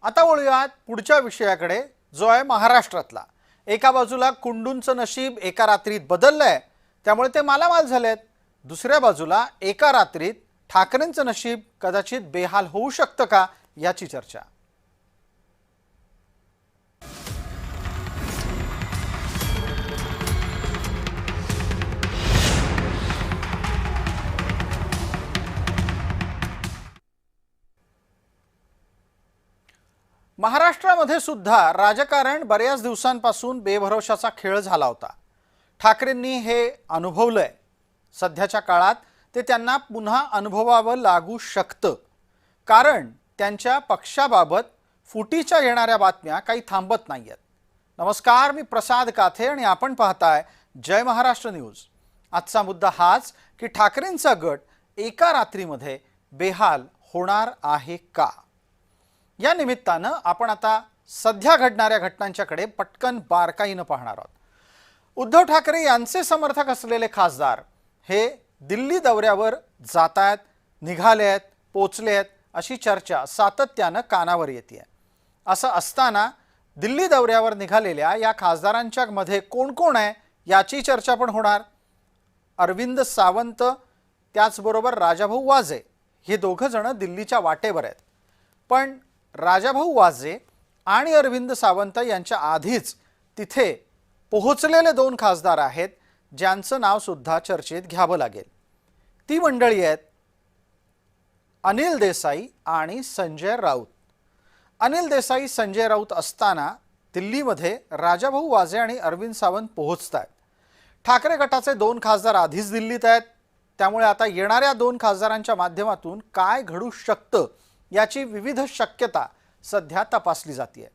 आता वळूयात पुढच्या विषयाकडे, जो आहे महाराष्ट्रातला। एका बाजूला कुंडूंचं नशीब एका रात्रीत बदललंय, त्यामुळे ते मालामाल झालेत। दुसऱ्या बाजूला एका रात्रीत ठाकरेंचं नशीब कदाचित बेहाल होऊ शकतं का, याची चर्चा। महाराष्ट्रामध्ये सुद्धा राजकारण बऱ्याच दिवसांपासून बेभरोशाचा खेळ झाला होता। ठाकरेंनी हे अनुभवलंय। सध्याच्या काळात ते त्यांना पुन्हा अनुभवावं लागू शकतं, कारण त्यांच्या पक्षाबाबत फुटीच्या येणाऱ्या बातम्या काही थांबत नाहीयेत। नमस्कार, मी प्रसाद काथे आणि आपण पाहताय जय महाराष्ट्र न्यूज। आजचा मुद्दा हाच की ठाकरेंचा गट एका रात्रीमध्ये बेहाल होणार आहे का। या निमित्तानं आपण आता सध्या घडणाऱ्या घटनांच्याकडे पटकन बारकाईनं पाहणार आहोत। उद्धव ठाकरे यांचे समर्थक असलेले खासदार हे दिल्ली दौऱ्यावर जात आहेत, निघाले आहेत, पोचले आहेत, अशी चर्चा सातत्यानं कानावर येते। असं असताना दिल्ली दौऱ्यावर निघालेल्या या खासदारांच्या मध्ये कोण कोण आहे याची चर्चा पण होणार। अरविंद सावंत त्याचबरोबर राजाभाऊ वाजे हे दोघं जण दिल्लीच्या वाटेवर आहेत। पण राजाभाऊ वाजे आणि अरविंद सावंत यांच्या आधीच तिथे पोहोचलेले दोन खासदार आहेत, ज्यांचं नाव सुद्धा चर्चेत घ्यावं लागेल। ती मंडळी आहेत अनिल देसाई आणि संजय राऊत। अनिल देसाई संजय राऊत असताना दिल्लीमध्ये राजाभाऊ वाजे आणि अरविंद सावंत पोहोचतात। ठाकरे गटाचे दोन खासदार आधीच दिल्लीत आहेत, त्यामुळे आता येणाऱ्या दोन खासदारांच्या माध्यमातून काय घडू शकतं याची विविध शक्यता सध्या तपासली जाते।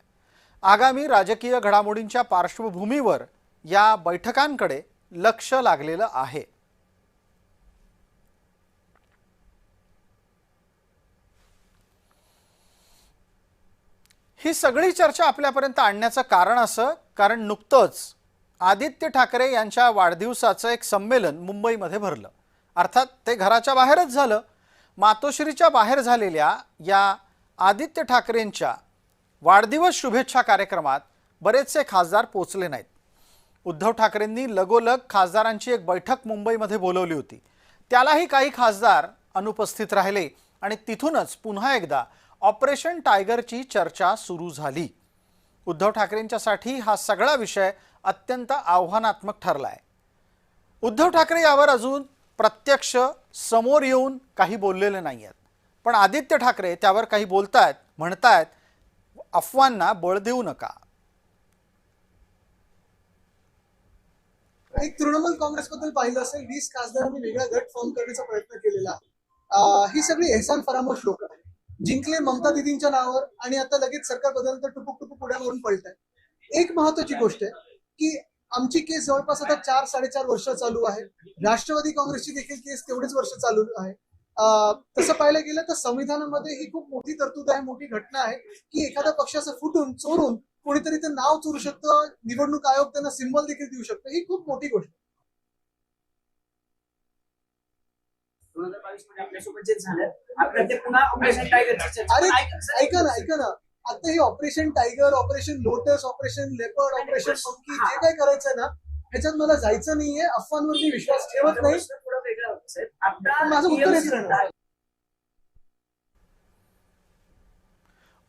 आगामी राजकीय घडामोडींच्या पार्श्वभूमीवर या बैठकांकडे लक्ष लागलेलं आहे। ही सगळी चर्चा आपल्यापर्यंत आणण्याचं कारण असं, कारण नुकतंच आदित्य ठाकरे यांच्या वाढदिवसाचं एक संमेलन मुंबईमध्ये भरलं। अर्थात ते घराच्या बाहेरच झालं। मातोश्रीच्या बाहेर झालेल्या या आदित्य ठाकरेंच्या वाढदिवस शुभेच्छा कार्यक्रमात बरेचसे खासदार पोचले नाहीत। उद्धव ठाकरेंनी लगोलग खासदारांची एक बैठक मुंबईमध्ये बोलवली होती, त्यालाही काही खासदार अनुपस्थित राहिले आणि तिथूनच पुन्हा एकदा ऑपरेशन टायगरची चर्चा सुरू झाली। उद्धव ठाकरेंच्यासाठी हा सगळा विषय अत्यंत आव्हानात्मक ठरलाय। उद्धव ठाकरे यावर अजून प्रत्यक्ष समोर येऊन काही बोललेले नाहीयेत, पण आदित्य ठाकरे त्यावर काही बोलतायत, म्हणतायत अफवांना बळ देऊ नका। एक तृणमूल काँग्रेसबद्दल पाहिलं असेल 20 खासदारांनी वेगळा गट फॉर्म करण्याचा प्रयत्न केलेला आहे। ही सगळी एहसान फरामोश लोक आहेत। जिंकले ममता दीदींच्या नावावर आणि आता लगेच सरकार बदलतं टुपुक टुपुक उड्या मारून पळताय। एक महत्त्वाची गोष्ट आहे की आमची केस जवळपास आता 4-4.5 वर्ष चालू आहे। राष्ट्रवादी काँग्रेसची देखील केस तेवढीच वर्ष चालू आहे। तसं पाहायला गेलं तर संविधानामध्ये ही खूप मोठी तरतूद आहे, मोठी घटना आहे की एखाद्या पक्षाचं फुटून चोरून कोणीतरी ते नाव चोरू शकतं, निवडणूक आयोग त्यांना सिंबल देखील देऊ शकतं। ही खूप मोठी गोष्ट आहे। 2022 मध्ये आपल्यासोबत जे झालं, आपल्या ते पुन्हा ऑपरेशन टायगरची चर्चा। अरे ऐका ना, आता हे operation tiger, operation lotus, operation leopard, operation monkey जे काय करायचंय ना, ह्याच्यात मला जायचं नाहीये। अफवांवर मी विश्वास ठेवत नाही। थोडं वेगळं होतं साहेब। माझं उत्तर हेच राहणार।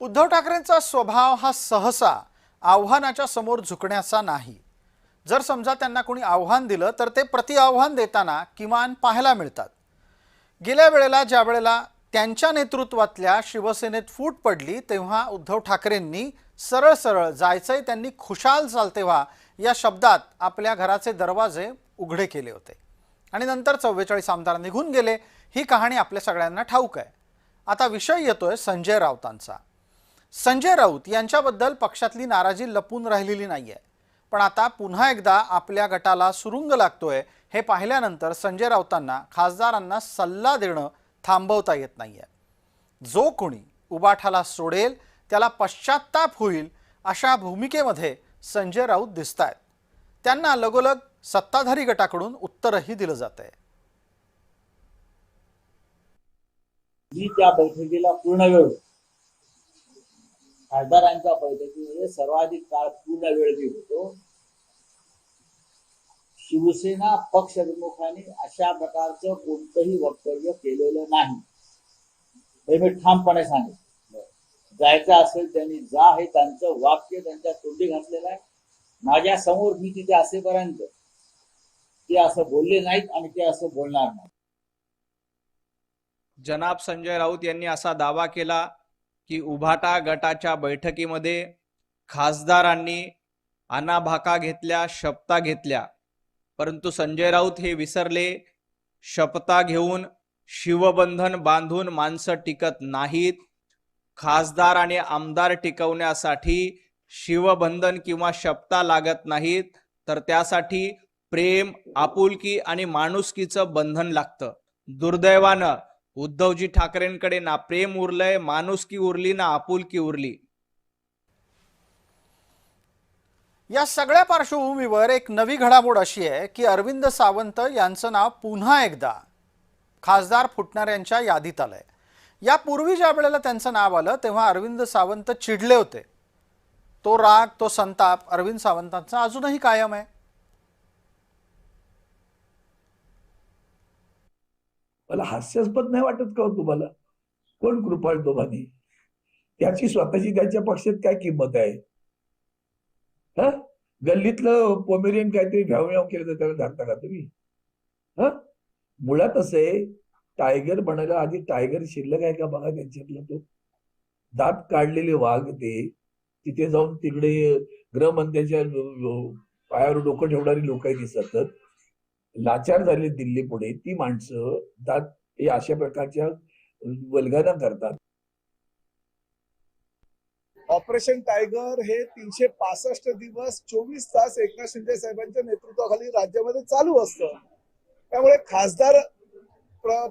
उद्धव ठाकरेंचा स्वभाव हा सहसा आव्हानाच्या समोर झुकण्याचा नाही। जर समजा त्यांना कोणी आव्हान दिलं तर ते प्रति आव्हान देताना किमान पाहायला मिळतात। गेल्या वेळेला ज्या वेळेला त्यांच्या नेतृत्वातल्या शिवसेनेत फूट पडली, तेव्हा उद्धव ठाकरेंनी सरळ सरळ जायचंय त्यांनी खुशाल चालते व्हा या शब्दात आपल्या घराचे दरवाजे उघडे केले होते आणि नंतर 44 आमदार निघून गेले। ही कहाणी आपल्या सगळ्यांना ठाऊक आहे। आता विषय येतोय संजय राऊतांचा। संजय राऊत यांच्याबद्दल पक्षातली नाराजी लपून राहिलेली नाहीये, पण आता पुन्हा एकदा आपल्या गटाला सुरुंग लागतोय हे पाहिल्यानंतर संजय राऊतांना खासदारांना सल्ला देणं थांबवता येत नाहीये। जो कोणी उबाठाला सोडेल त्याला पश्चात्ताप होईल अशा भूमिकेमध्ये संजय राऊत दिसतायत। त्यांना लगोलग सत्ताधारी गटाकडून उत्तरही दिलं जातंय। मी त्या बैठकीला पूर्ण वेळ खासदारांच्या बैठकीमध्ये सर्वाधिक काळ पूर्ण वेळ मी होतो. शिवसेना पक्षप्रमुखांनी अशा प्रकारचं कोणतंही वक्तव्य केलेलं नाही, हे मी ठामपणे सांगितलं. जायचं असेल त्यांनी जा, हे त्यांचं वाक्य त्यांच्या तोंडी घातलेलं आहे. माझ्या समोर मी तिथे असेपर्यंत ते असं बोलले नाहीत आणि ते असं बोलणार नाही. जनाब संजय राऊत यांनी असा दावा केला की उभाटा गटाच्या बैठकीमध्ये खासदारांनी अनाभाका घेतल्या, शपथा घेतल्या, परंतु संजय राऊत हे विसरले, शपथा घेऊन शिवबंधन बांधून माणसं टिकत नाहीत. खासदार आणि आमदार टिकवण्यासाठी शिवबंधन किंवा शपथा लागत नाहीत, तर त्यासाठी प्रेम, आपुलकी आणि माणुसकीचं बंधन लागतं. दुर्दैवानं उद्धवजी ठाकरेंकडे ना प्रेम उरलंय, माणुसकी उरली, ना आपुलकी उरली. या सगळ्या पार्श्वभूमीवर एक नवी घडामोड अशी आहे की अरविंद सावंत यांचं नाव पुन्हा एकदा खासदार फुटणाऱ्यांच्या यादीत आलंय. यापूर्वी ज्या वेळेला त्यांचं नाव आलं तेव्हा अरविंद सावंत चिडले होते. तो राग, तो संताप अरविंद सावंतांचा अजूनही कायम आहे. मला हास्यास्पद नाही वाटत का तुम्हाला? कोण कृपाळ दोघांनी? त्याची स्वतःची त्याच्या पक्षात काय किंमत आहे? गल्लीतलं पोमेरियन काहीतरी भ्याव केलं तर त्याला धरता का तुम्ही? मुळात असं आहे, टायगर बनायला आधी टायगर शिल्लक आहे का बघा त्यांच्यातला. तो दात काढलेले वाघ ते तिथे जाऊन तिकडे गृहमंत्र्याच्या पायावर डोकं ठेवणारी लोकही दिसतात. लाचार झाले दिल्ली पुढे ती माणसं दात हे अशा प्रकारच्या वल्गना करतात. ऑपरेशन टायगर हे 365 दिवस 24 तास एकनाथ शिंदे साहेबांच्या नेतृत्वाखाली राज्यामध्ये चालू असतं. त्यामुळे खासदार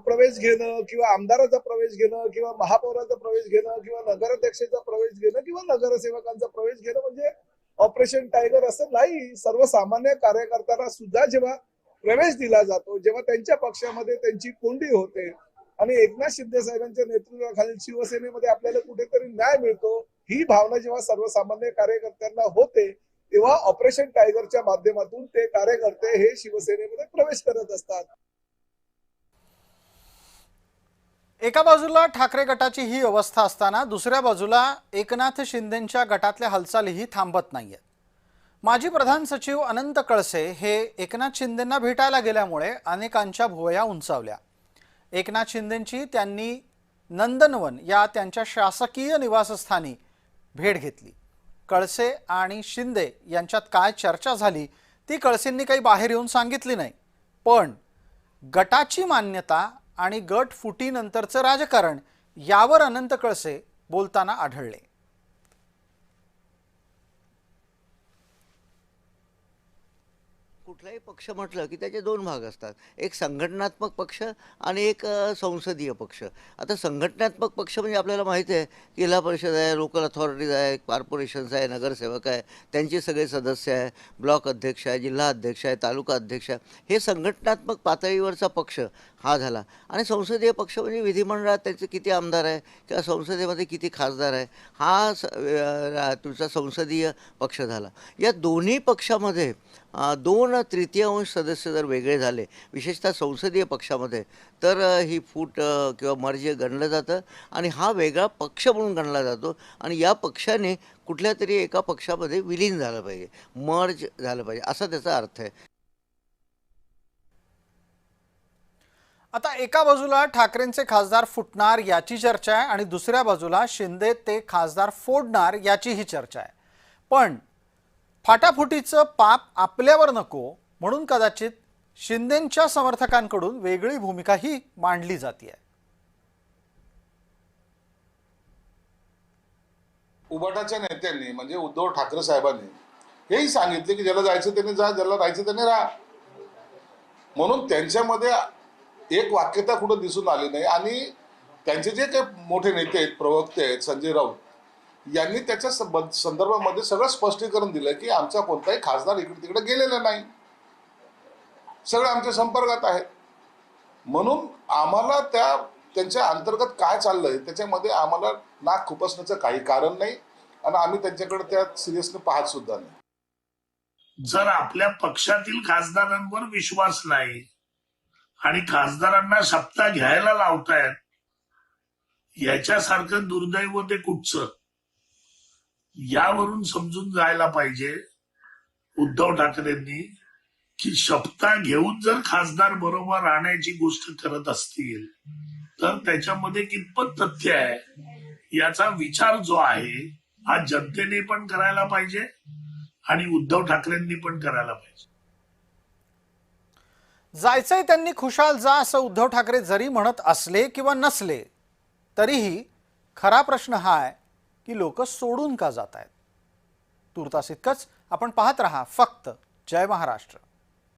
प्रवेश घेणं किंवा आमदाराचा प्रवेश घेणं किंवा महापौराचा प्रवेश घेणं किंवा नगराध्यक्षाचा प्रवेश घेणं किंवा नगरसेवकांचा प्रवेश घेणं म्हणजे ऑपरेशन टायगर असं नाही. सर्वसामान्य कार्यकर्त्यांना सुद्धा जेव्हा प्रवेश दिला जातो, जेव्हा त्यांच्या पक्षामध्ये त्यांची कोंडी होते आणि एकनाथ शिंदे साहेबांच्या नेतृत्वाखालील शिवसेनेमध्ये आपल्याला कुठेतरी न्याय मिळतो, ही भावना जेव्हा सर्वसामान्य कार्यकर्त्यांना होते तेव्हा ऑपरेशन टायगरच्या माध्यमातून ते कार्यकर्ते हे शिवसेनेमध्ये प्रवेश करत असतात. एका बाजूला ठाकरे गटाची ही अवस्था असताना दुसऱ्या बाजूला एकनाथ शिंदेंच्या गटातल्या हालचालीही थांबत नाहीयेत. माजी प्रधान सचिव अनंत कळसे हे एकनाथ शिंदेंना भेटायला गेल्यामुळे अनेकांच्या भुवया उंचावल्या. एकनाथ शिंदेंची त्यांनी नंदनवन या त्यांच्या शासकीय निवासस्थानी भेट घेतली. कळसे आणि शिंदे यांच्यात काय चर्चा झाली ती कळसेंनी काही बाहेर येऊन सांगितली नाही, पण गटाची मान्यता आणि गट फुटीनंतरचं राजकारण यावर अनंत कळसे बोलताना आढळले. कुठलाही पक्ष म्हटलं की त्याचे दोन भाग असतात, एक संघटनात्मक पक्ष आणि एक संसदीय पक्ष. आता संघटनात्मक पक्ष म्हणजे आपल्याला माहिती आहे, जिल्हा परिषद आहे, लोकल अथॉरिटीज आहे, कॉर्पोरेशन्स आहे, नगरसेवक आहे, त्यांचे सगळे सदस्य आहे, ब्लॉक अध्यक्ष आहे, जिल्हा अध्यक्ष आहे, तालुका अध्यक्ष आहे, हे संघटनात्मक पातळीवरचा पक्ष हा झाला. आणि संसदीय पक्ष म्हणजे विधिमंडळात त्यांचे किती आमदार आहे किंवा संसदेमध्ये किती खासदार आहे, हा तुमचा संसदीय पक्ष झाला. या दोन्ही पक्षामध्ये 2/3 सदस्य जर वेगळे झाले, विशेषतः संसदीय पक्षामध्ये, तर ही फूट किंवा मर्ज गणलं जातं आणि हा वेगळा पक्ष म्हणून गणला जातो आणि या पक्षाने कुठल्या तरी एका पक्षामध्ये विलीन झालं पाहिजे, मर्ज झालं पाहिजे, असा त्याचा अर्थ आहे. आता एका बाजूला ठाकरेंचे खासदार फुटणार याची चर्चा आहे आणि दुसऱ्या बाजूला शिंदे ते खासदार फोडणार याचीही चर्चा आहे. पण फाटाफुटीचं पाप आपल्यावर नको म्हणून कदाचित शिंदेंच्या समर्थकांकडून वेगळी भूमिकाही मांडली जाते. उबाटाच्या नेत्यांनी म्हणजे उद्धव ठाकरे साहेबांनी हेही सांगितले की ज्याला जायचं त्याने जा, ज्याला राहायचं त्याने राहा. म्हणून त्यांच्यामध्ये एक वाक्यता कुठं दिसून आली नाही. आणि त्यांचे जे काही मोठे नेते आहेत, प्रवक्ते आहेत, संजय राऊत यांनी त्याच्या संदर्भामध्ये सगळं स्पष्टीकरण दिलं की आमचा कोणताही खासदार इकडे तिकडे गेलेला नाही, सगळं आमच्या संपर्कात आहेत. म्हणून आम्हाला त्यांच्या अंतर्गत काय चाललंय त्याच्यामध्ये आम्हाला नाक खुपसण्याचं काही कारण नाही. आणि आम्ही त्यांच्याकडे त्यात सिरियसली पाहत सुद्धा नाही. जर आपल्या पक्षातील खासदारांवर विश्वास नाही आणि खासदारांना सत्ता घ्यायला लावतायत, याच्यासारखं दुर्दैव ते कुठचं, यावरून समजून जायला पाहिजे उद्धव ठाकरेंनी की सत्ता घेऊन जर खासदार बरोबर राहण्याची गोष्ट करत असतील तर त्याच्यामध्ये कितपत तथ्य आहे याचा विचार जो आहे हा जनतेने पण करायला पाहिजे आणि उद्धव ठाकरेंनी पण करायला पाहिजे. जायचंय त्यांनी खुशाल जा असं उद्धव ठाकरे जरी म्हणत असले किंवा नसले तरीही खरा प्रश्न हा आहे की लोक सोडून का जात आहेत. तूर्तास इतकंच. आपण पाहत रहा फक्त जय महाराष्ट्र.